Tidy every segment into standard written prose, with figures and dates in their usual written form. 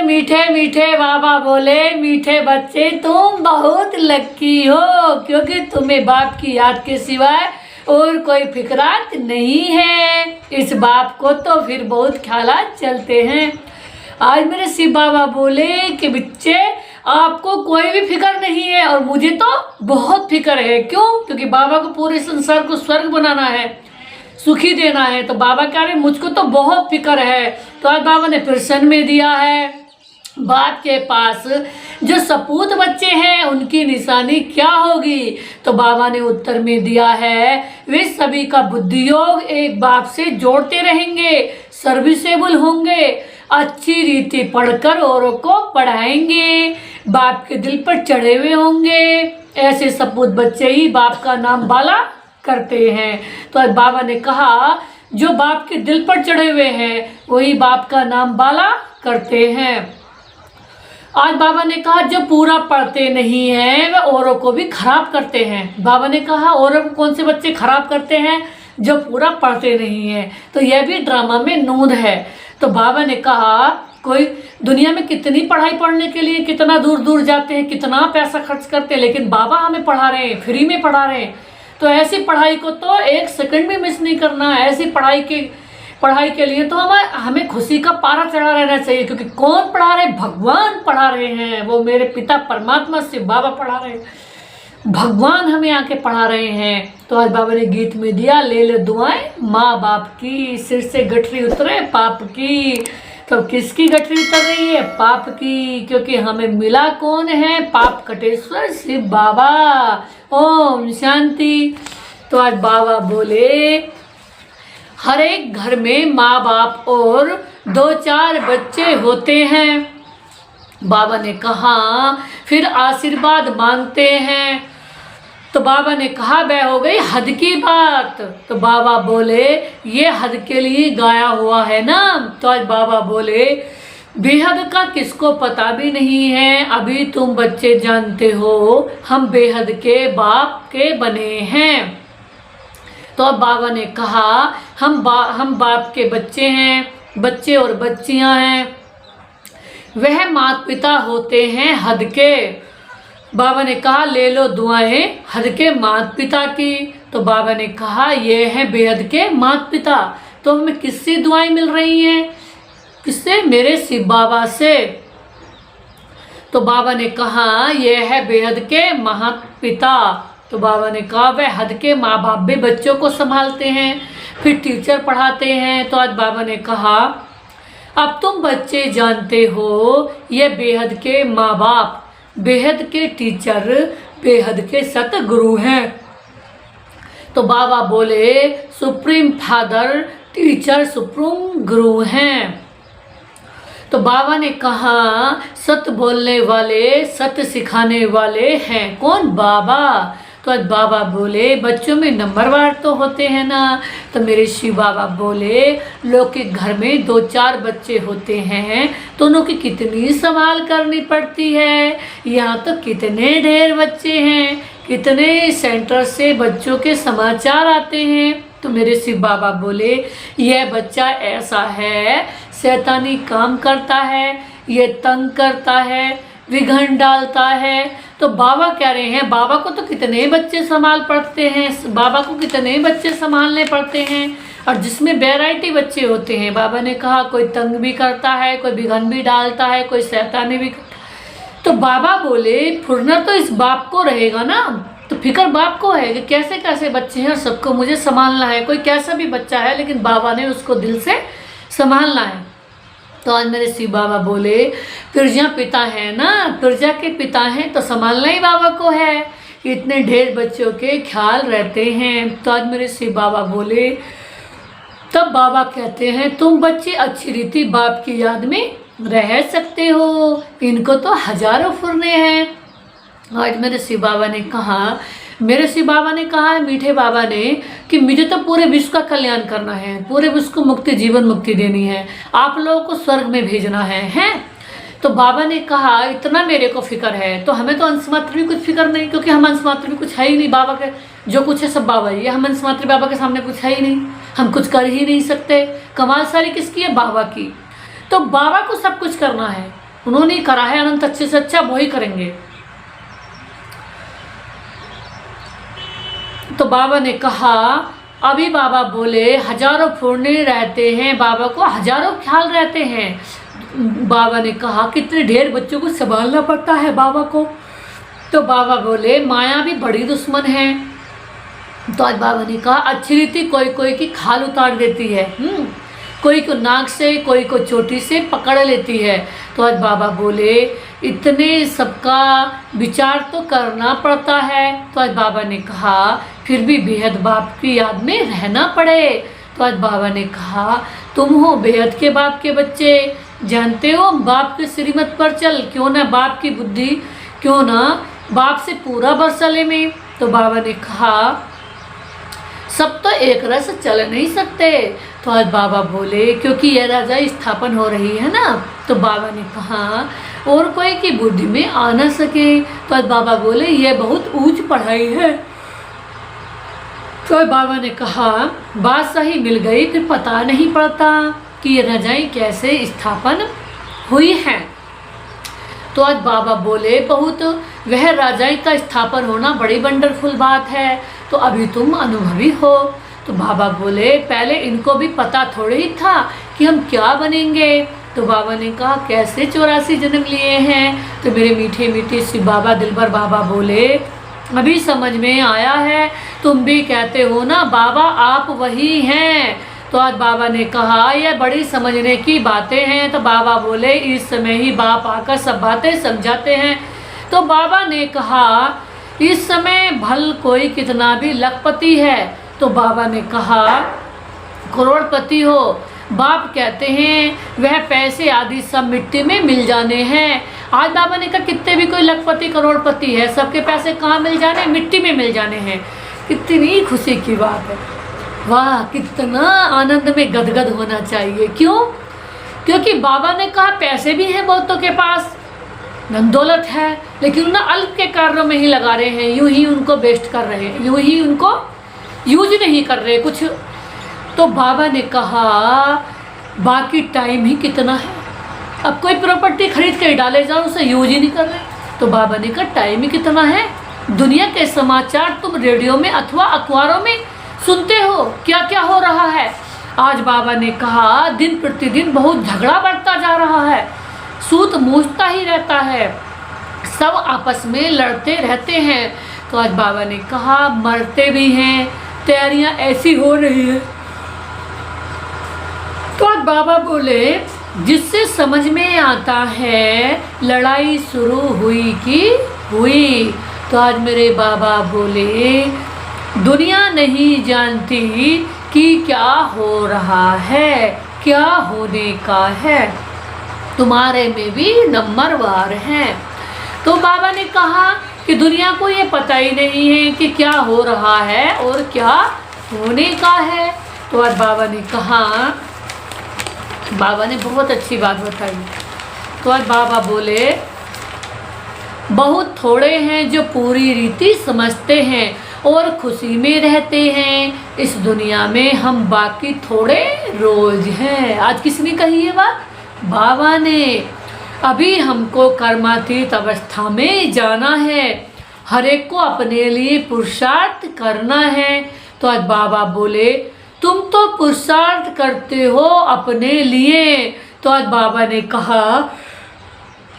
मीठे मीठे बाबा बोले, मीठे बच्चे तुम बहुत लक्की हो, क्योंकि तुम्हें बाप की याद के सिवाय और कोई फिक्रात नहीं है। इस बाप को तो फिर बहुत ख्यालात चलते हैं। आज मेरे शिव बाबा बोले कि बच्चे आपको कोई भी फिक्र नहीं है और मुझे तो बहुत फिक्र है। क्यों? क्योंकि बाबा को पूरे संसार को स्वर्ग बनाना है, सुखी देना है। तो बाबा कह रहे मुझको तो बहुत फिक्र है। तो आज बाबा ने प्रश्न में दिया है, बाप के पास जो सपूत बच्चे हैं उनकी निशानी क्या होगी? तो बाबा ने उत्तर में दिया है, वे सभी का बुद्धि योग एक बाप से जोड़ते रहेंगे, सर्विसेबल होंगे, अच्छी रीति पढ़कर औरों को पढ़ाएंगे, बाप के दिल पर चढ़े हुए होंगे। ऐसे सपूत बच्चे ही बाप का नाम बाला करते हैं। तो आज बाबा ने कहा जो बाप के दिल पर चढ़े हुए हैं वही बाप का नाम बाला करते हैं। आज बाबा ने कहा जो पूरा पढ़ते नहीं हैं वह औरों को भी खराब करते हैं। बाबा ने कहा औरों को कौन से बच्चे खराब करते हैं? जो पूरा पढ़ते नहीं हैं। तो यह भी ड्रामा में नूंद है। तो बाबा ने कहा कोई दुनिया में कितनी पढ़ाई पढ़ने के लिए कितना दूर दूर जाते हैं, कितना पैसा खर्च करते हैं, लेकिन बाबा हमें पढ़ा रहे हैं, फ्री में पढ़ा रहे हैं। तो ऐसी पढ़ाई को तो एक सेकंड भी मिस नहीं करना। ऐसी पढ़ाई के लिए तो हमें खुशी का पारा चढ़ा रहना चाहिए, क्योंकि कौन पढ़ा रहे? भगवान पढ़ा रहे हैं। वो मेरे पिता परमात्मा शिव बाबा पढ़ा रहे हैं, भगवान हमें आके पढ़ा रहे हैं। तो आज बाबा ने गीत में दिया, ले ले दुआएं माँ बाप की, सिर से गठरी उतरे पाप की। तो किसकी गठरी उतर रही है? पाप की, क्योंकि हमें मिला कौन है? पाप कटेश्वर शिव बाबा। ओम शांति। तो आज बाबा बोले हर एक घर में माँ बाप और 2-4 बच्चे होते हैं। बाबा ने कहा फिर आशीर्वाद मांगते हैं। तो बाबा ने कहा वह हो गई हद की बात। तो बाबा बोले ये हद के लिए गाया हुआ है ना। तो आज बाबा बोले बेहद का किसको पता भी नहीं है, अभी तुम बच्चे जानते हो हम बेहद के बाप के बने हैं। तो अब बाबा ने कहा हम बाप के बच्चे हैं, बच्चे और बच्चियां हैं, वह माता पिता होते हैं हद के। बाबा ने कहा ले लो दुआएं हद के माता पिता की। तो बाबा ने कहा ये है बेहद के माता पिता। तो हमें किससे दुआएं मिल रही हैं? किससे? मेरे शिव बाबा से। तो बाबा ने कहा यह है बेहद के माता पिता। तो बाबा ने कहा वह हद के माँ बाप भी बच्चों को संभालते हैं, फिर टीचर पढ़ाते हैं। तो आज बाबा ने कहा अब तुम बच्चे जानते हो ये बेहद के माँ बाप, बेहद के टीचर, बेहद के सतगुरु हैं। तो बाबा बोले सुप्रीम फादर, टीचर, सुप्रीम गुरु हैं। तो बाबा ने कहा सत्य बोलने वाले, सत्य सिखाने वाले हैं कौन? बाबा। तो आज बाबा बोले बच्चों में नंबरवार तो होते हैं ना। तो मेरे शिव बाबा बोले लोग के घर में 2-4 बच्चे होते हैं तो उनकी कितनी संभाल करनी पड़ती है। यहाँ तो कितने ढेर बच्चे हैं, कितने सेंटर से बच्चों के समाचार आते हैं। तो मेरे शिव बाबा बोले यह बच्चा ऐसा है, शैतानी काम करता है, ये तंग करता है, विघन डालता है। तो बाबा कह रहे हैं बाबा को तो कितने बच्चे संभाल पड़ते हैं, बाबा को कितने बच्चे संभालने पड़ते हैं, और जिसमें वैरायटी बच्चे होते हैं। बाबा ने कहा कोई तंग भी करता है, कोई विघन भी डालता है, कोई शैतानी भी। तो बाबा बोले फुरना तो इस बाप को रहेगा ना। तो फिक्र बाप को है कि कैसे कैसे बच्चे हैं और सबको मुझे संभालना है। कोई कैसा भी बच्चा है लेकिन बाबा ने उसको दिल से संभालना है। तो आज मेरे शिव बाबा बोले प्रजा पिता है ना, प्रजा के पिता हैं तो संभालना ही बाबा को है। इतने ढेर बच्चों के ख्याल रहते हैं। तो आज मेरे शिव बाबा बोले तब बाबा कहते हैं तुम बच्चे अच्छी रीति बाप की याद में रह सकते हो, इनको तो हजारों फुरने हैं। आज मेरे शिव बाबा ने कहा, मेरे शिव बाबा ने कहा मीठे बाबा ने कि मुझे तो पूरे विश्व का कल्याण करना है, पूरे विश्व को मुक्ति, जीवन मुक्ति देनी है, आप लोगों को स्वर्ग में भेजना है। तो बाबा ने कहा इतना मेरे को फिक्र है। तो हमें तो अंश मात्र भी कुछ फिक्र नहीं, क्योंकि हम अंश मात्र भी कुछ है ही नहीं। बाबा के जो कुछ है सब बाबा ही है, हम अंश मात्र बाबा के सामने कुछ है ही नहीं, हम कुछ कर ही नहीं सकते। कमाल सारी किसकी है? बाबा की। तो बाबा को सब कुछ करना है, उन्होंने करा है अनंत अच्छे से अच्छा वही करेंगे। तो बाबा ने कहा, अभी बाबा बोले हजारों फोड़ने रहते हैं, बाबा को हजारों ख्याल रहते हैं। बाबा ने कहा कितने ढेर बच्चों को संभालना पड़ता है बाबा को। तो बाबा बोले माया भी बड़ी दुश्मन है। तो आज बाबा ने कहा अच्छी रीति कोई कोई की खाल उतार देती है, कोई को नाक से, कोई को चोटी से पकड़ लेती है। तो आज बाबा बोले इतने सबका विचार तो करना पड़ता है। तो आज बाबा ने कहा फिर भी बेहद बाप की याद में रहना पड़े। तो आज बाबा ने कहा तुम हो बेहद के बाप के बच्चे, जानते हो बाप के श्रीमत पर चल, क्यों ना बाप की बुद्धि, क्यों ना बाप से पूरा बरसले में। तो बाबा ने कहा सब तो एक रस चल नहीं सकते। तो आज बाबा बोले क्योंकि यह राजा स्थापन हो रही है ना। तो बाबा ने कहा और कोई की बुद्धि में आ न सके। तो आज बाबा बोले यह बहुत ऊंच पढ़ाई है। तो बाबा ने कहा बात सही मिल गई, फिर पता नहीं पड़ता कि ये राजाएं कैसे स्थापन हुई हैं। तो आज बाबा बोले बहुत वह राजाएं का स्थापन होना बड़ी वंडरफुल बात है, तो अभी तुम अनुभवी हो। तो बाबा बोले पहले इनको भी पता थोड़े ही था कि हम क्या बनेंगे। तो बाबा ने कहा कैसे 84 जन्म लिए हैं। तो मेरे मीठे मीठे श्री बाबा दिलबर बाबा बोले अभी समझ में आया है, तुम भी कहते हो ना बाबा आप वही हैं। तो आज बाबा ने कहा यह बड़ी समझने की बातें हैं। तो बाबा बोले इस समय ही बाप आकर सब बातें समझाते हैं। तो बाबा ने कहा इस समय भल कोई कितना भी लखपति है। तो बाबा ने कहा करोड़पति हो, बाप कहते हैं वह पैसे आदि सब मिट्टी में मिल जाने हैं। आज बाबा ने कहा कितने भी कोई लखपति करोड़पति है, सबके पैसे कहाँ मिल जाने, मिट्टी में मिल जाने हैं। कितनी खुशी की बात है, वाह कितना आनंद में गदगद होना चाहिए। क्यों? क्योंकि बाबा ने कहा पैसे भी हैं बहुतों के पास, धन दौलत है, लेकिन ना अल्प के कार्यों में ही लगा रहे हैं, यूं ही उनको वेस्ट कर रहे हैं, यूं ही उनको यूज नहीं कर रहे कुछ। तो बाबा ने कहा बाकी टाइम ही कितना है, अब कोई प्रॉपर्टी खरीद के डाले जाओ उसे यूज ही नहीं कर रहे। तो बाबा ने कहा टाइम ही कितना है, दुनिया के समाचार तुम रेडियो में अथवा अखबारों में सुनते हो क्या क्या हो रहा है। आज बाबा ने कहा दिन प्रतिदिन बहुत झगड़ा बढ़ता जा रहा है, सूत मूझता ही रहता है, सब आपस में लड़ते रहते हैं। तो आज बाबा ने कहा मरते भी हैं, तैयारियां ऐसी हो रही है। तो आज बाबा बोले जिससे समझ में आता है लड़ाई शुरू हुई कि हुई। तो आज मेरे बाबा बोले दुनिया नहीं जानती कि क्या हो रहा है, क्या होने का है, तुम्हारे में भी नंबरवार हैं। तो बाबा ने कहा कि दुनिया को ये पता ही नहीं है कि क्या हो रहा है और क्या होने का है। तो आज बाबा ने कहा, बाबा ने बहुत अच्छी बात बताई। तो आज बाबा बोले बहुत थोड़े हैं जो पूरी रीति समझते हैं और खुशी में रहते हैं इस दुनिया में, हम बाकी थोड़े रोज हैं। आज किसने कही ये बात? बाबा ने। अभी हमको कर्मातीत अवस्था में जाना है, हर एक को अपने लिए पुरुषार्थ करना है। तो आज बाबा बोले तुम तो पुरुषार्थ करते हो अपने लिए। तो आज बाबा ने कहा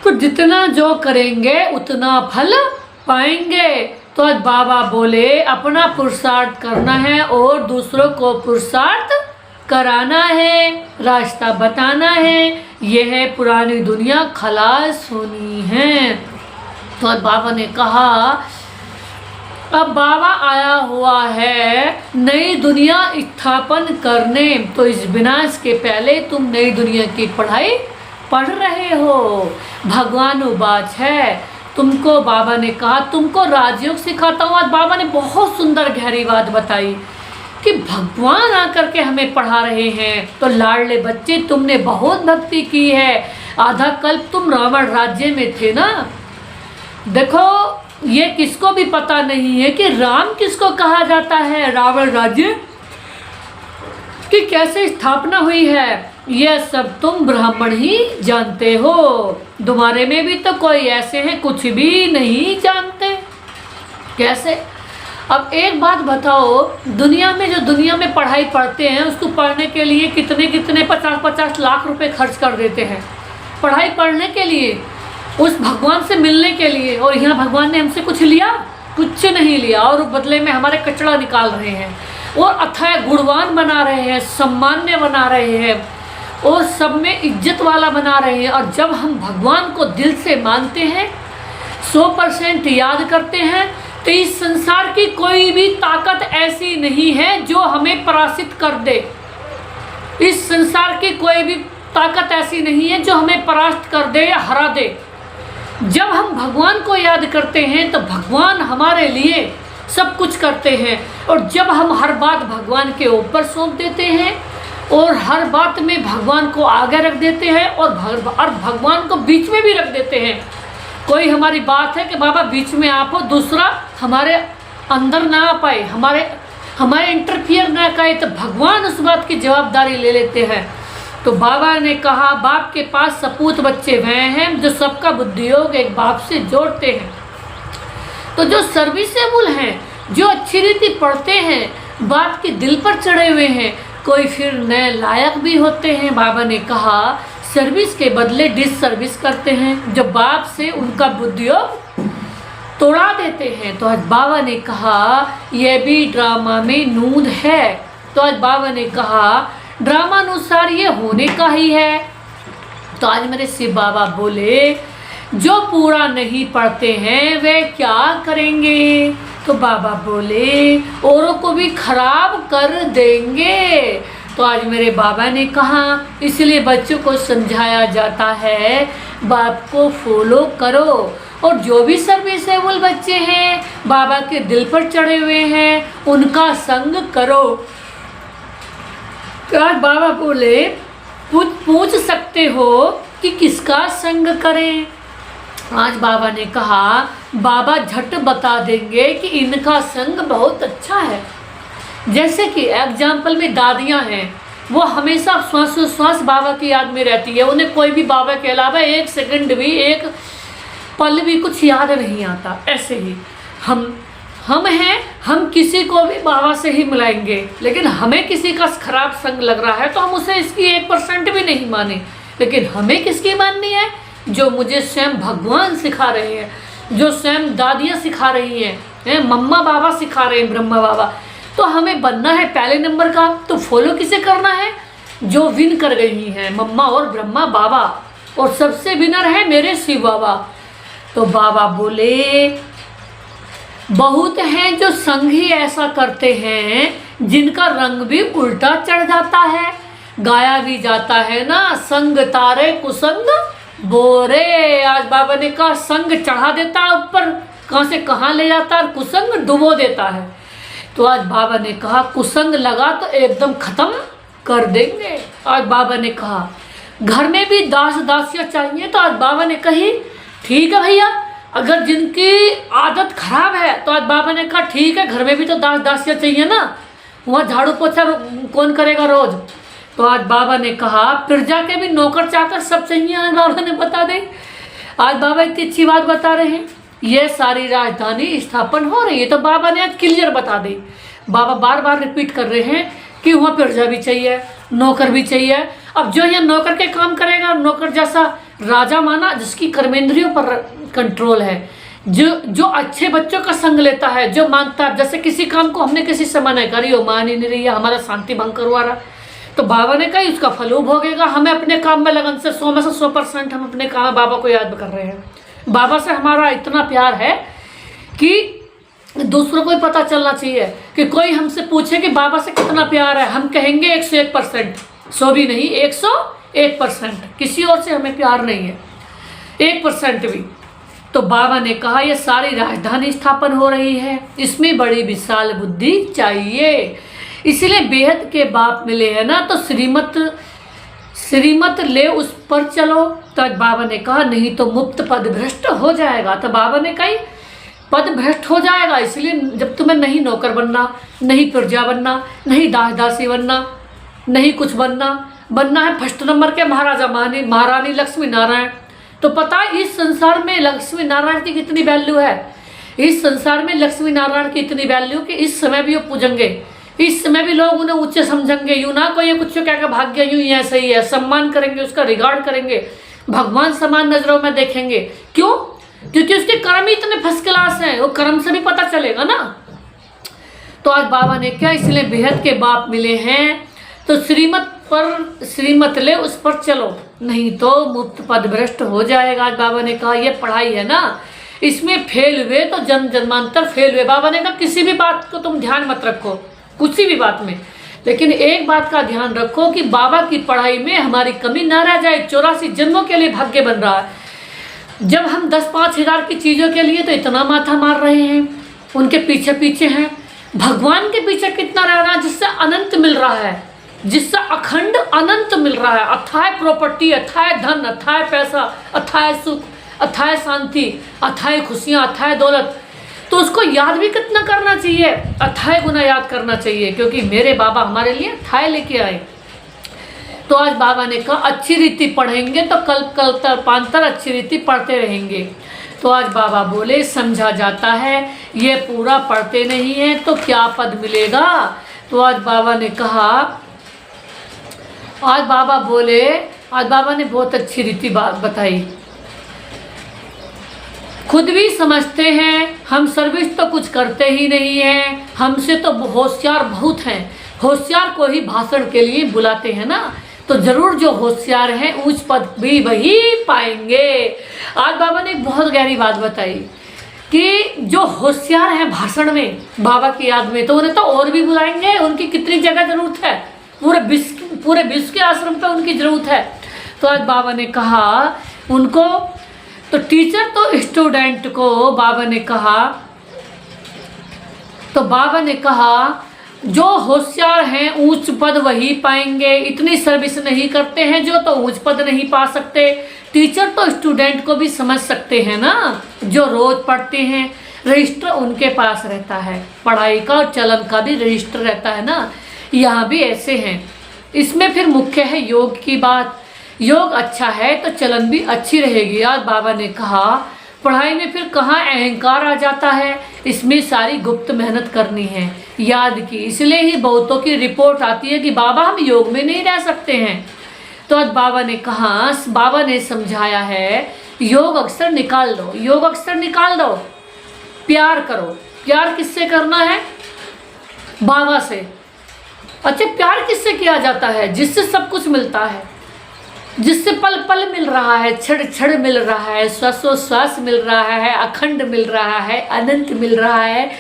कि जितना जो करेंगे उतना फल पाएंगे। तो आज बाबा बोले अपना पुरुषार्थ करना है और दूसरों को पुरुषार्थ कराना है, रास्ता बताना है, यह है पुरानी दुनिया खलास होनी है। तो आज बाबा ने कहा अब बाबा आया हुआ है नई दुनिया स्थापन करने, तो इस विनाश के पहले तुम नई दुनिया की पढ़ाई पढ़ रहे हो। भगवान उबाच है, तुमको बाबा ने कहा तुमको राजयोग सिखाता हूँ। आज बाबा ने बहुत सुंदर गहरी बात बताई कि भगवान आकर के हमें पढ़ा रहे हैं। तो लाडले बच्चे तुमने बहुत भक्ति की है, आधा कल्प तुम रावण राज्य में थे ना। देखो ये किसको भी पता नहीं है कि राम किसको कहा जाता है, रावण राज्य की कैसे स्थापना हुई है। यह सब तुम ब्राह्मण ही जानते हो, तुम्हारे में भी तो कोई ऐसे हैं कुछ भी नहीं जानते। कैसे? अब एक बात बताओ, दुनिया में पढ़ाई पढ़ते हैं उसको पढ़ने के लिए कितने 50-50 लाख रुपए खर्च कर देते हैं पढ़ाई पढ़ने के लिए, उस भगवान से मिलने के लिए, और यहाँ भगवान ने हमसे कुछ लिया? कुछ नहीं लिया, और बदले में हमारे कचड़ा निकाल रहे हैं और अथाह गुणवान बना रहे हैं, सम्मान्य बना रहे हैं और सब में इज्जत वाला बना रहे हैं। और जब हम भगवान को दिल से मानते हैं, 100% याद करते हैं, तो इस संसार की कोई भी ताकत ऐसी नहीं है जो हमें पराजित कर दे। इस संसार की कोई भी ताकत ऐसी नहीं है जो हमें परास्त कर दे या हरा दे। जब हम भगवान को याद करते हैं तो भगवान हमारे लिए सब कुछ करते हैं, और जब हम हर बात भगवान के ऊपर सौंप देते हैं और हर बात में भगवान को आगे रख देते हैं और भगवान को बीच में भी रख देते हैं। कोई हमारी बात है कि बाबा बीच में आप हो, दूसरा हमारे अंदर ना आ पाए, हमारे इंटरफियर ना करे, तो भगवान उस बात की जवाबदारी ले लेते हैं। तो बाबा ने कहा, बाप के पास सपूत बच्चे वह हैं जो सबका बुद्धि योग एक बाप से जोड़ते हैं। तो जो सर्विसेबल हैं, जो अच्छी रीति पढ़ते हैं, बाप के दिल पर चढ़े हुए हैं, कोई फिर नए लायक भी होते हैं। बाबा ने कहा सर्विस के बदले डिस सर्विस करते हैं, जो बाप से उनका बुद्धि योग तोड़ा देते हैं। तो आज बाबा ने कहा यह भी ड्रामा में नूंद है। तो आज बाबा ने कहा ड्रामा अनुसार ये होने का ही है। तो आज मेरे शिव बाबा बोले जो पूरा नहीं पढ़ते हैं वे क्या करेंगे? तो बाबा बोले औरों को भी खराब कर देंगे। तो आज मेरे बाबा ने कहा इसलिए बच्चों को समझाया जाता है बाप को फॉलो करो, और जो भी सर्विसेबल बच्चे हैं, बाबा के दिल पर चढ़े हुए हैं, उनका संग करो। आज बाबा बोले पूछ सकते हो कि किसका संग करें? आज बाबा ने कहा बाबा झट बता देंगे कि इनका संग बहुत अच्छा है। जैसे कि एग्जाम्पल में दादियाँ हैं, वो हमेशा श्वास बाबा की याद में रहती है, उन्हें कोई भी बाबा के अलावा एक सेकंड भी, एक पल भी कुछ याद नहीं आता। ऐसे ही हम हैं, हम किसी को भी बाबा से ही मिलाएंगे, लेकिन हमें किसी का खराब संग लग रहा है तो हम उसे इसकी 1% भी नहीं माने। लेकिन हमें किसकी माननी है? जो मुझे स्वयं भगवान सिखा रहे हैं, जो स्वयं दादियाँ सिखा रही हैं, मम्मा बाबा सिखा रहे हैं, ब्रह्मा बाबा। तो हमें बनना है पहले नंबर का, तो फॉलो किसे करना है? जो विन कर गई हैं, मम्मा और ब्रह्मा बाबा, और सबसे विनर है मेरे शिव बाबा। तो बाबा बोले बहुत हैं जो संग ही ऐसा करते हैं जिनका रंग भी उल्टा चढ़ जाता है। गाया भी जाता है ना, संग तारे कुसंग बोरे। आज बाबा ने कहा संग चढ़ा देता है ऊपर, कहाँ से कहाँ ले जाता है, कुसंग डुबो देता है। तो आज बाबा ने कहा कुसंग लगा तो एकदम खत्म कर देंगे। आज बाबा ने कहा घर में भी दास दासियाँ चाहिए। तो आज बाबा ने कही ठीक है भैया, अगर जिनकी आदत खराब है तो आज बाबा ने कहा ठीक है, घर में भी तो दास दासियाँ चाहिए ना, वहाँ झाड़ू पोछा कौन करेगा रोज। तो आज बाबा ने कहा प्रजा के भी नौकर चाकर सब चाहिए। आज बाबा ने बता दें, आज बाबा इतनी अच्छी बात बता रहे हैं, ये सारी राजधानी स्थापन हो रही है। तो बाबा ने आज क्लियर बता दी। बाबा बार बार रिपीट कर रहे हैं कि वहाँ प्रजा भी चाहिए, नौकर भी चाहिए। अब जो यहाँ नौकर के काम करेगा, नौकर जैसा राजा माना जिसकी कर्मेंद्रियों पर कंट्रोल है, जो अच्छे बच्चों का संग लेता है, जो मानता है, जैसे किसी काम को हमने किसी से मना करी हो, मान ही नहीं रही है, हमारा शांति भंग करवा रहा, तो बाबा ने कहा उसका फल भोगेगा। हमें अपने काम में लगन से 100 में से 100% हम अपने काम में बाबा को याद कर रहे हैं। बाबा से हमारा इतना प्यार है कि दूसरों को ही पता चलना चाहिए कि कोई हमसे पूछे कि बाबा से कितना प्यार है, हम कहेंगे 101%, 100 भी नहीं, 101%। किसी और से हमें प्यार नहीं है 1% भी। तो बाबा ने कहा ये सारी राजधानी स्थापन हो रही है, इसमें बड़ी विशाल बुद्धि चाहिए, इसलिए बेहद के बाप मिले हैं ना, तो श्रीमत ले उस पर चलो। तो बाबा ने कहा नहीं तो मुफ्त पद भ्रष्ट हो जाएगा। तो बाबा ने कहा पद भ्रष्ट हो जाएगा, इसलिए जब तुम्हें नहीं नौकर बनना, नहीं प्रजा बनना, नहीं दास दासी बनना, नहीं कुछ बनना, बनना है फर्स्ट नंबर के महाराजा महारानी लक्ष्मी नारायण। तो पता है इस संसार में लक्ष्मी नारायण की कितनी वैल्यू है। इस संसार में लक्ष्मी नारायण की इतनी वैल्यू कि इस समय भी वो पूजेंगे, इस समय भी लोग उन्हें ऊंचे समझेंगे। यूं ना कोई कुछ क्या भाग गया, यूं ही ऐसा ही है, सम्मान करेंगे, उसका रिगार्ड करेंगे, भगवान समान नजरों में देखेंगे। क्यों? क्योंकि उसके कर्म ही इतने फर्स्ट क्लास हैं, वो कर्म से भी पता चलेगा ना। तो आज बाबा ने क्या, इसलिए बेहद के बाप मिले हैं तो श्रीमत ले उस पर चलो, नहीं तो मुक्त पद भ्रष्ट हो जाएगा। आज बाबा ने कहा ये पढ़ाई है ना, इसमें फेल हुए तो जन्म जन्मांतर फेल हुए। बाबा ने कहा किसी भी बात को तुम ध्यान मत रखो, किसी भी बात में, लेकिन एक बात का ध्यान रखो कि बाबा की पढ़ाई में हमारी कमी ना रह जाए। 84 जन्मों के लिए भाग्य बन रहा है। जब हम 10-5 हज़ार की चीज़ों के लिए तो इतना माथा मार रहे हैं, उनके पीछे पीछे हैं, भगवान के पीछे कितना रहना जिससे अनंत मिल रहा है, जिससे अखंड अनंत मिल रहा है। अथाय प्रॉपर्टी, अथाय धन, अथाय पैसा, अथाय सुख, अथाय शांति, अथाय खुशियाँ, अथाय दौलत, तो उसको याद भी कितना करना चाहिए, अथाय गुना याद करना चाहिए, क्योंकि मेरे बाबा हमारे लिए अथाय लेके आए। तो आज बाबा ने कहा अच्छी रीति पढ़ेंगे तो कल्पांतर अच्छी रीति पढ़ते रहेंगे। तो आज बाबा बोले समझा जाता है ये पूरा पढ़ते नहीं है तो क्या पद मिलेगा। तो आज बाबा ने कहा, आज बाबा बोले, आज बाबा ने बहुत अच्छी रीति बात बताई। खुद भी समझते हैं हम सर्विस तो कुछ करते ही नहीं हैं, हमसे तो होशियार बहुत हैं, होशियार को ही भाषण के लिए बुलाते हैं ना, तो जरूर जो होशियार हैं उच्च पद भी वही पाएंगे। आज बाबा ने एक बहुत गहरी बात बताई कि जो होशियार हैं भाषण में बाबा की याद में, तो उन्हें तो और भी बुलाएंगे, उनकी कितनी जगह जरूरत है, पूरे विश्व के आश्रम पे उनकी जरूरत है। तो आज बाबा ने कहा उनको, तो टीचर तो स्टूडेंट को बाबा ने कहा, तो बाबा ने कहा जो होशियार हैं उच्च पद वही पाएंगे, इतनी सर्विस नहीं करते हैं जो तो उच्च पद नहीं पा सकते। टीचर तो स्टूडेंट को भी समझ सकते हैं ना, जो रोज पढ़ते हैं, रजिस्टर उनके पास रहता है, पढ़ाई का और चलन का भी रजिस्टर रहता है ना, यहाँ भी ऐसे हैं। इसमें फिर मुख्य है योग की बात, योग अच्छा है तो चलन भी अच्छी रहेगी। आज बाबा ने कहा पढ़ाई में फिर कहाँ अहंकार आ जाता है, इसमें सारी गुप्त मेहनत करनी है, याद की। इसलिए ही बहुतों की रिपोर्ट आती है कि बाबा हम योग में नहीं रह सकते हैं। तो आज बाबा ने कहा, बाबा ने समझाया है योग अक्षर निकाल दो, योग अक्षर निकाल दो, प्यार करो। प्यार किससे करना है? बाबा से। अच्छा प्यार किससे किया जाता है? जिससे सब कुछ मिलता है, जिससे पल पल मिल रहा है, क्षण क्षण मिल रहा है, श्वासोश्वास मिल रहा है, अखंड मिल रहा है, अनंत मिल रहा है,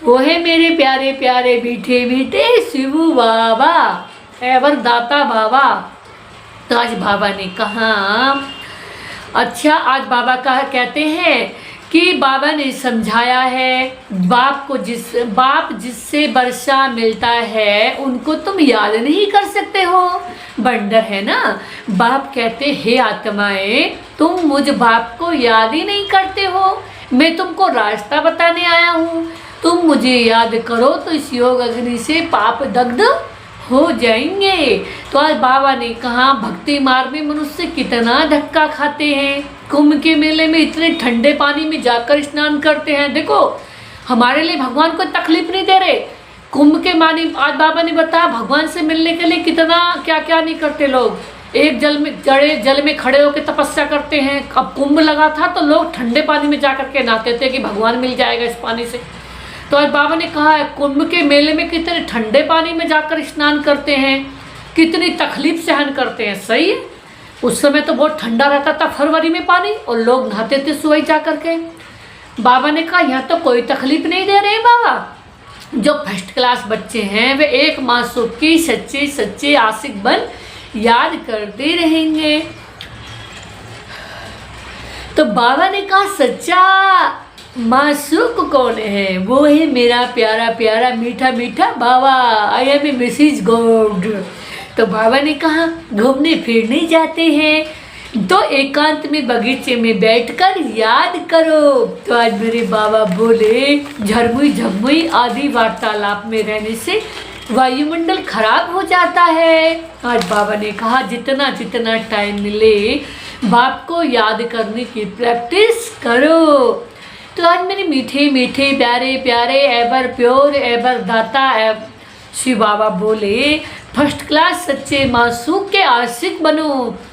वो है मेरे प्यारे प्यारे मीठे मीठे शिव बाबा, एवर दाता बाबा। तो आज बाबा ने कहा, अच्छा आज बाबा कहते हैं कि बाबा ने समझाया है बाप जिससे वर्षा मिलता है उनको तुम याद नहीं कर सकते हो, बंडर है ना। बाप कहते हे आत्माएं तुम मुझ बाप को याद ही नहीं करते हो, मैं तुमको रास्ता बताने आया हूँ, तुम मुझे याद करो तो इस योग अग्नि से पाप दग्ध हो जाएंगे। तो आज बाबा ने कहा भक्ति मार्ग में मनुष्य कितना धक्का खाते हैं, कुंभ के मेले में इतने ठंडे पानी में जाकर स्नान करते हैं। देखो हमारे लिए भगवान कोई तकलीफ नहीं दे रहे, कुंभ के मानी आज बाबा ने बताया भगवान से मिलने के लिए कितना क्या क्या नहीं करते लोग, एक जल में खड़े होकर तपस्या करते हैं। अब कुंभ लगा था तो लोग ठंडे पानी में जा करके नहाते थे कि भगवान मिल जाएगा इस पानी से। तो आज बाबा ने कहा है कुंभ के मेले में कितने ठंडे पानी में जाकर स्नान करते हैं, कितनी तकलीफ सहन करते हैं। सही है, उस समय तो बहुत ठंडा रहता था फरवरी में पानी, और लोग नहाते थे सुबह जा करके। बाबा ने कहा यहाँ तो कोई तकलीफ नहीं दे रहे बाबा, जो फर्स्ट क्लास बच्चे हैं वे एक मासूम की सच्चे आशिक बन याद करते रहेंगे। तो बाबा ने कहा सच्चा मासूक कौन है? वो है मेरा प्यारा प्यारा मीठा मीठा बाबा, I am a Mrs God. तो बाबा ने कहा घूमने फिरने जाते हैं तो एकांत में बगीचे में बैठकर याद करो। तो आज मेरे बाबा बोले झरमुई झगमुई आदि वार्तालाप में रहने से वायुमंडल खराब हो जाता है। आज बाबा ने कहा जितना जितना टाइम मिले बाप को याद करने की प्रैक्टिस करो। तो आज मेरे मीठे मीठे प्यारे प्यारे एवर प्योर एवर दाता शिव बाबा बोले फर्स्ट क्लास सच्चे मासूम के आशिक बनो।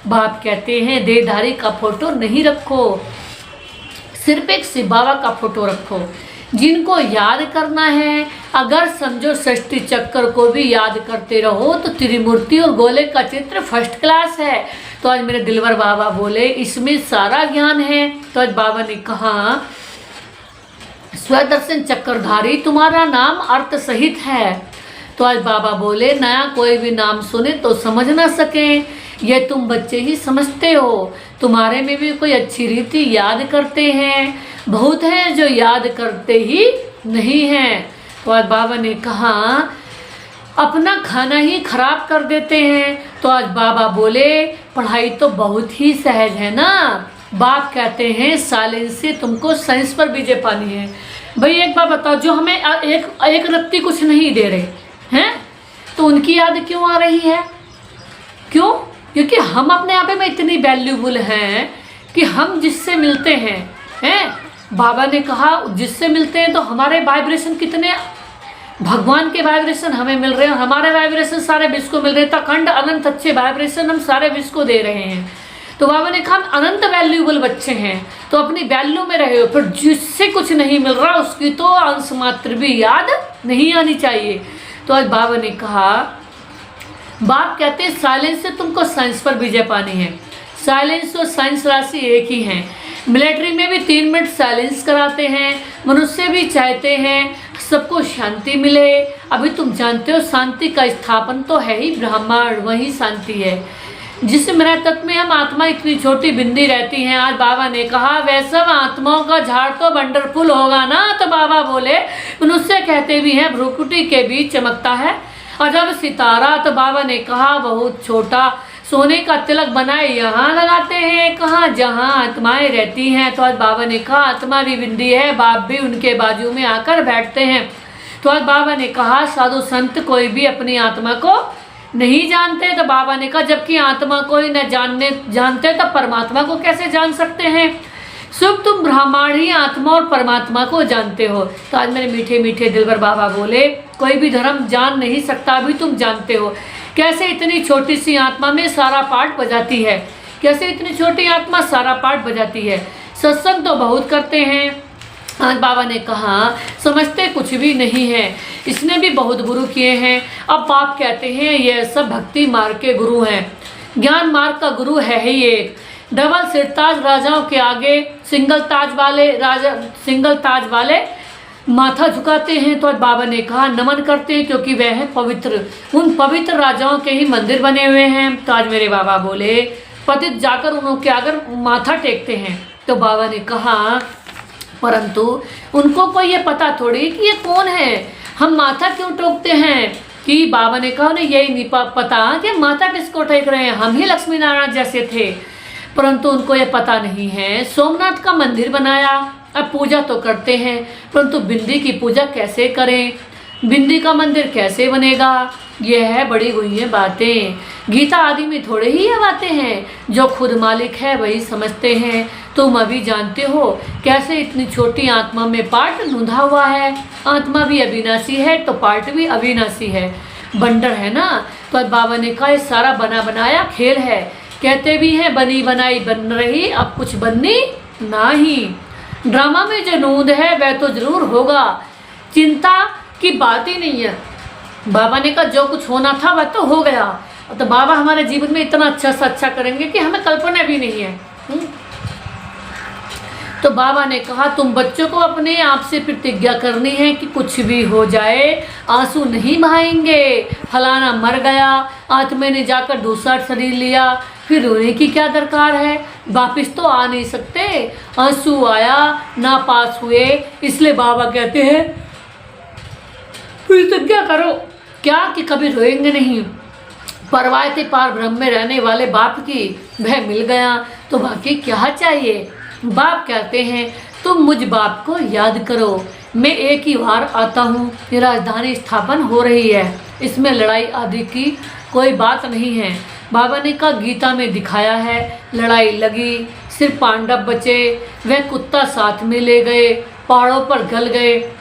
बाप कहते हैं देहधारी का फोटो नहीं रखो, सिर्फ एक शिव बाबा का फोटो रखो जिनको याद करना है। अगर समझो षष्ठी चक्कर को भी याद करते रहो तो त्रिमूर्ति और गोले का चित्र फर्स्ट क्लास है। तो आज मेरे दिलवर बाबा बोले इसमें सारा ज्ञान है। तो आज बाबा ने कहा स्वदर्शन चक्रधारी तुम्हारा नाम अर्थ सहित है। तो आज बाबा बोले नया कोई भी नाम सुने तो समझ ना सके, ये तुम बच्चे ही समझते हो। तुम्हारे में भी कोई अच्छी रीति याद करते हैं, बहुत हैं जो याद करते ही नहीं हैं। तो आज बाबा ने कहा अपना खाना ही खराब कर देते हैं। तो आज बाबा बोले पढ़ाई तो बहुत ही सहज है ना। बाप कहते हैं साइंस से तुमको साइंस पर विजय पानी है। भाई एक बात बताओ, जो हमें एक रत्ती कुछ नहीं दे रहे हैं तो उनकी याद क्यों आ रही है? क्यों? क्योंकि हम अपने आप में इतनी वैल्यूबल हैं कि हम जिससे मिलते हैं बाबा ने कहा जिससे मिलते हैं तो हमारे वाइब्रेशन कितने भगवान के वाइब्रेशन हमें मिल रहे हैं, हमारे वाइब्रेशन सारे विश्व को मिल रहे हैं। तो अखंड अनंत अच्छे वाइब्रेशन हम सारे विश्व को दे रहे हैं। तो बाबा ने कहा हम अनंत वैल्यूबल बच्चे हैं तो अपनी वैल्यू में रहे हो। फिर जिससे कुछ नहीं मिल रहा उसकी तो अंश मात्र भी याद नहीं आनी चाहिए। तो आज बाबा ने कहा बाप कहते हैं साइलेंस से तुमको साइंस पर विजय पानी है। साइलेंस और साइंस राशि एक ही हैं। मिलिट्री में भी 3 मिनट साइलेंस कराते हैं, मनुष्य भी चाहते हैं सबको शांति मिले। अभी तुम जानते हो शांति का स्थापन तो है ही ब्रह्मांड, वही शांति है। जिस मेरा तत्व में हम आत्मा इतनी छोटी बिंदी रहती हैं। आज बाबा ने कहा वैसा आत्माओं का झाड़ तो वंडरफुल होगा ना। तो बाबा बोले मनुष्य कहते भी हैं भ्रुकुटी के बीच चमकता है अजब सितारा। तो बाबा ने कहा बहुत छोटा सोने का तिलक बनाए यहाँ लगाते हैं कहाँ जहाँ आत्माएं रहती हैं। तो आज बाबा ने कहा आत्मा भी बिंदी है, बाप भी उनके बाजू में आकर बैठते हैं। तो आज बाबा ने कहा साधु संत कोई भी अपनी आत्मा को नहीं जानते। तो बाबा ने कहा जबकि आत्मा को ही न जानते तो परमात्मा को कैसे जान सकते हैं। शुभ तुम ब्रह्मांड ही आत्मा और परमात्मा को जानते हो। तो आज मेरे मीठे मीठे दिलबर बाबा बोले कोई भी धर्म जान नहीं सकता, अभी तुम जानते हो कैसे इतनी छोटी सी आत्मा में सारा पाठ बजाती है, कैसे इतनी छोटी आत्मा सारा पाठ बजाती है। सत्संग तो बहुत करते हैं। आज बाबा ने कहा समझते कुछ भी नहीं है, इसने भी बहुत गुरु किए हैं। अब बाप कहते हैं ये सब भक्ति मार्ग के गुरु हैं, ज्ञान मार्ग का गुरु है ही एक। डबल सिरताज राजाओं के आगे सिंगल ताज वाले माथा झुकाते हैं। तो आज बाबा ने कहा नमन करते हैं क्योंकि वह है पवित्र, उन पवित्र राजाओं के ही मंदिर बने हुए हैं। तो आज मेरे बाबा बोले पतित जाकर उनके आगे माथा टेकते हैं। तो बाबा ने कहा परंतु उनको कोई ये पता थोड़ी कि ये कौन है, हम माथा क्यों टोकते हैं। कि बाबा ने कहा उन्हें यही नहीं पता कि माथा किसको टेक रहे हैं, हम ही लक्ष्मी नारायण जैसे थे। परंतु उनको ये पता नहीं है सोमनाथ का मंदिर बनाया, अब पूजा तो करते हैं परंतु बिंदी की पूजा कैसे करें, बिंदी का मंदिर कैसे बनेगा। यह है बड़ी हुई बातें, गीता आदि में थोड़े ही ये बातें हैं, जो खुद मालिक है वही समझते हैं। तुम अभी जानते हो कैसे इतनी छोटी आत्मा में पार्ट नुंधा हुआ है। आत्मा भी अविनाशी है तो पार्ट भी अविनाशी है, बंडर है ना। तो बाबा ने कहा ये सारा बना बनाया खेल है, कहते भी हैं बनी बनाई बन रही अब कुछ बननी नहीं। ड्रामा में जो नूंद है वह तो जरूर होगा, चिंता की बात ही नहीं है। बाबा ने कहा जो कुछ होना था वह तो हो गया, तो बाबा हमारे जीवन में इतना अच्छा से अच्छा करेंगे कि हमें कल्पना भी नहीं है। तो बाबा ने कहा तुम बच्चों को अपने आप से प्रतिज्ञा करनी है कि कुछ भी हो जाए आंसू नहीं बहाएंगे। फलाना मर गया, आत्मा ने जाकर दूसरा शरीर लिया, फिर रोने की क्या दरकार है, वापिस तो आ नहीं सकते। आंसू आया ना पास हुए, इसलिए बाबा कहते हैं प्रतिज्ञा करो क्या कि कभी रोएंगे नहीं। परवाह थे पार ब्रह्म में रहने वाले बाप की, वह मिल गया तो बाकी क्या चाहिए। बाप कहते हैं तुम मुझ बाप को याद करो, मैं एक ही बार आता हूँ। ये राजधानी स्थापन हो रही है, इसमें लड़ाई आदि की कोई बात नहीं है। बाबा ने कहा गीता में दिखाया है, लड़ाई लगी, सिर्फ पांडव बचे, वह कुत्ता साथ में ले गए, पहाड़ों पर गल गए,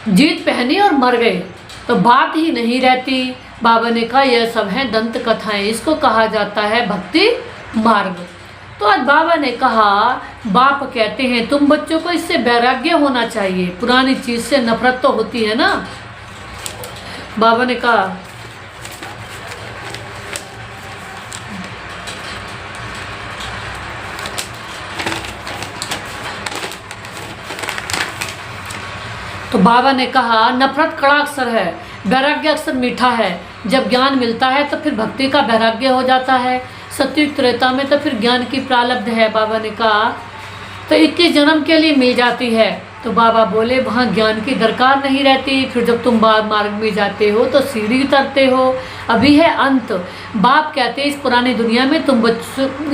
जीत पहनी और मर गए, तो बात ही नहीं रहती। बाबा ने कहा यह सब है दंत कथाएं, इसको कहा जाता है भक्ति मार्ग। तो आज बाबा ने कहा, बाप कहते हैं तुम बच्चों को इससे वैराग्य होना चाहिए, पुरानी चीज से नफरत तो होती है ना। बाबा ने कहा तो बाबा ने कहा नफरत कड़ा अक्षर है, वैराग्य अक्सर मीठा है। जब ज्ञान मिलता है तो फिर भक्ति का वैराग्य हो जाता है, सत्युग त्रेता में तो फिर ज्ञान की प्रारब्ध है। बाबा ने कहा तो 21 जन्म के लिए मिल जाती है। तो बाबा बोले वहाँ ज्ञान की दरकार नहीं रहती, फिर जब तुम मार्ग में जाते हो तो सीढ़ी उतरते हो, अभी है अंत। बाप कहते हैं इस पुरानी दुनिया में इस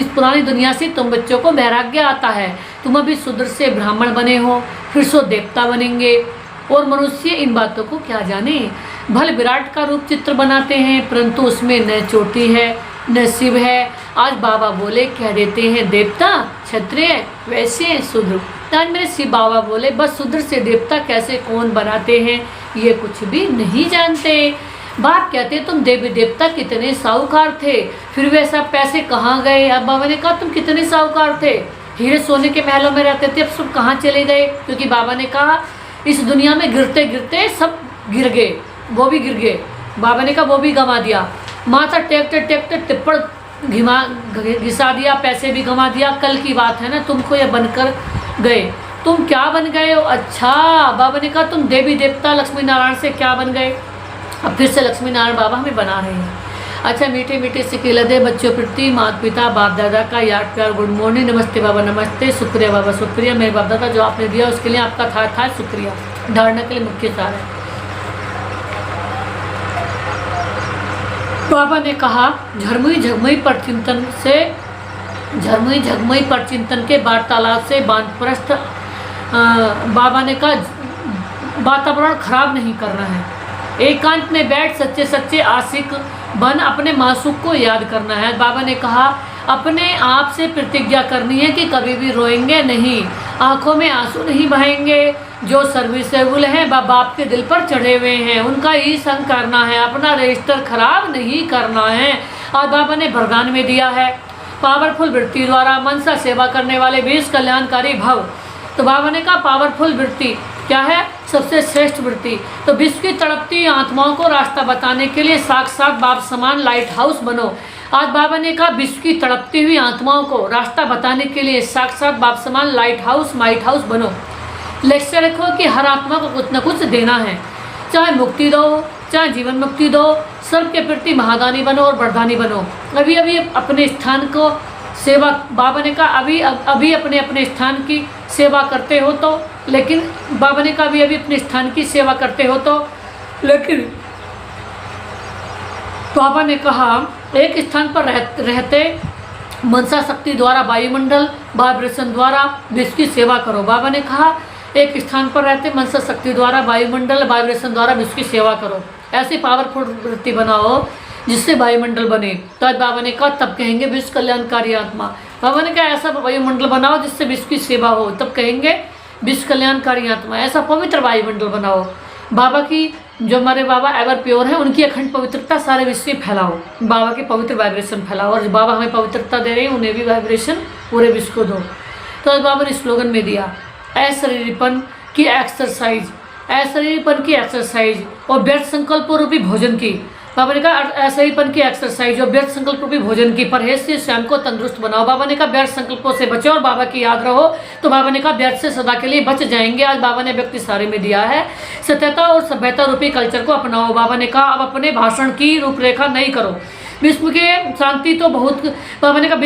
पुरानी दुनिया से तुम बच्चों को वैराग्य आता है। तुम अभी शूद्र से ब्राह्मण बने हो, फिर सो देवता बनेंगे, और मनुष्य इन बातों को क्या जाने। भल विराट का रूप चित्र बनाते हैं, परंतु उसमें न चोटी है न शिव है। आज बाबा बोले कह देते हैं देवता क्षत्रिय वैसे शूद्र। आज मेरे शिव बाबा बोले बस शूद्र से देवता कैसे कौन बनाते हैं ये कुछ भी नहीं जानते। बाप कहते तुम देवी देवता कितने साहूकार थे, फिर वे सब पैसे कहाँ गए। अब बाबा ने कहा तुम कितने साहूकार थे, हीरे सोने के महलों में रहते थे, अब सब कहाँ चले गए। क्योंकि बाबा ने कहा इस दुनिया में गिरते गिरते सब गिर गए, वो भी गिर गए। बाबा ने कहा वो भी गंवा दिया, माथा टेकते टेकते टिप्पण घिसा दिया, पैसे भी गंवा दिया। कल की बात है ना, तुमको ये बनकर गए, तुम क्या बन गए हो। अच्छा, बाबा ने कहा तुम देवी देवता लक्ष्मी नारायण से क्या बन गए। अब फिर से लक्ष्मी नारायण बाबा हमें बना रहे हैं। अच्छा, मीठे मीठे से खिलदे बच्चों प्रति माता पिता बाप दादा का याद प्यार, गुड मॉर्निंग, नमस्ते बाबा नमस्ते, शुक्रिया बाबा शुक्रिया, मेरे बाप दादा जो आपने दिया उसके लिए आपका था शुक्रिया। धारणा के लिए मुख्य सार है। बाबा ने कहा झरमुई झगमई पर चिंतन के वार्तालाप से वानप्रस्थ। बाबा ने कहा वातावरण खराब नहीं करना है, एकांत में बैठ सच्चे सच्चे आशिक बन अपने मासूक को याद करना है। बाबा ने कहा अपने आप से प्रतिज्ञा करनी है कि कभी भी रोएंगे नहीं, आंखों में आंसू नहीं बहेंगे। जो सर्विसेबल हैं बाप के दिल पर चढ़े हुए हैं उनका ही संग करना है, अपना रजिस्टर खराब नहीं करना है। और बाबा ने वरदान में दिया है पावरफुल वृत्ति द्वारा मनसा सेवा करने वाले 20 कल्याणकारी भव। तो बाबा ने कहा पावरफुल वृत्ति क्या है, सबसे श्रेष्ठ वृत्ति। तो विश्व की तड़पती आत्माओं को रास्ता बताने के लिए साक्षात बाप समान लाइट हाउस बनो। आज बाबा ने कहा विश्व की तड़पती हुई आत्माओं को रास्ता बताने के लिए साक्षात बाप समान लाइट हाउस माइट हाउस बनो। लक्ष्य रखो कि हर आत्मा को कुछ न कुछ देना है, चाहे मुक्ति दो चाहे जीवन मुक्ति दो, सबके प्रति महादानी बनो और वरदानी बनो। अभी अभी अपने स्थान को सेवा, बाबा ने कहा अभी अपने अपने स्थान की सेवा करते हो तो, लेकिन बाबा ने कहा अभी अपने स्थान की सेवा करते हो तो, लेकिन बाबा ने कहा एक स्थान पर रहते मनसा शक्ति द्वारा वायुमंडल वाइब्रेशन द्वारा विश्व की सेवा करो। बाबा ने कहा एक स्थान पर रहते मनसा शक्ति द्वारा वायुमंडल वाइब्रेशन द्वारा विश्व की सेवा करो, ऐसी पावरफुल वृत्ति बनाओ जिससे वायुमंडल बने। तो आज बाबा ने कहा तब कहेंगे विश्व कल्याणकारी आत्मा। बाबा ने कहा ऐसा वायुमंडल बनाओ जिससे विश्व की सेवा हो, तब कहेंगे विश्व कल्याणकारी आत्मा। ऐसा पवित्र वायुमंडल बनाओ, बाबा की जो हमारे बाबा एवर प्योर है उनकी अखंड पवित्रता सारे विश्व में फैलाओ, बाबा के पवित्र वाइब्रेशन फैलाओ। और बाबा हमें पवित्रता दे रहे हैं उन्हें भी वाइब्रेशन पूरे विश्व को दो। तो आज बाबा ने स्लोगन में दिया अशरीरपन की एक्सरसाइज, अशरीरपन की एक्सरसाइज और व्यर्थ संकल्प रूपी भोजन की। बाबा ने कहा अशरीरपन की एक्सरसाइज और व्यर्थ संकल्प रूपी भोजन की, परहेज से स्वयं को तंदुरुस्त बनाओ। बाबा ने कहा व्यर्थ संकल्पों से बचो और बाबा की याद रहो। तो बाबा ने कहा व्यर्थ से सदा के लिए बच जाएंगे। आज बाबा ने व्यक्ति सारे में दिया है सत्यता और सभ्यता रूपी कल्चर को अपनाओ। बाबा ने कहा अब अपने भाषण की रूपरेखा नहीं करो, विश्व के शांति तो बहुत, बाबा ने कहा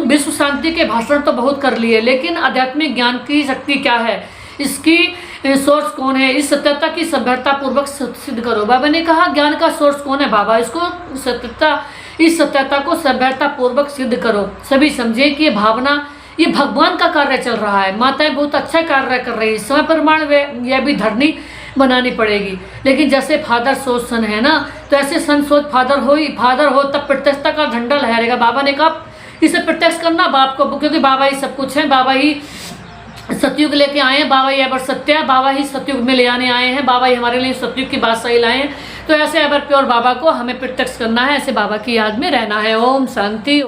विश्व शांति के भाषण तो बहुत कर लिए, लेकिन आध्यात्मिक ज्ञान की शक्ति क्या है, इसकी सोर्स कौन है, इस सत्यता की सभ्यता पूर्वक सिद्ध करो। बाबा ने कहा ज्ञान का सोर्स कौन है, बाबा इसको सत्यता, इस सत्यता को सभ्यता पूर्वक सिद्ध करो। सभी समझे कि ये भावना ये भगवान का कार्य चल रहा है। माताएं बहुत अच्छा कार्य कर रही है। समय प्रमाण यह भी धरनी बनानी पड़ेगी। लेकिन जैसे फादर सोच सन है ना, तो ऐसे सन सोच फादर हो तब प्रत्यक्षता का झंडा लहरेगा। बाबा ने कहा इसे प्रत्यक्ष करना बाप को, क्योंकि बाबा ही सब कुछ है। बाबा ही सतयुग लेके आए हैं, बाबा ही एवर सत्य है, बाबा ही सतयुग में ले आने आए हैं, बाबा ही हमारे लिए सतयुग की बादशाही लाए हैं। तो ऐसे एवर प्योर बाबा को हमें प्रत्यक्ष करना है, ऐसे बाबा की याद में रहना है। ओम शांति।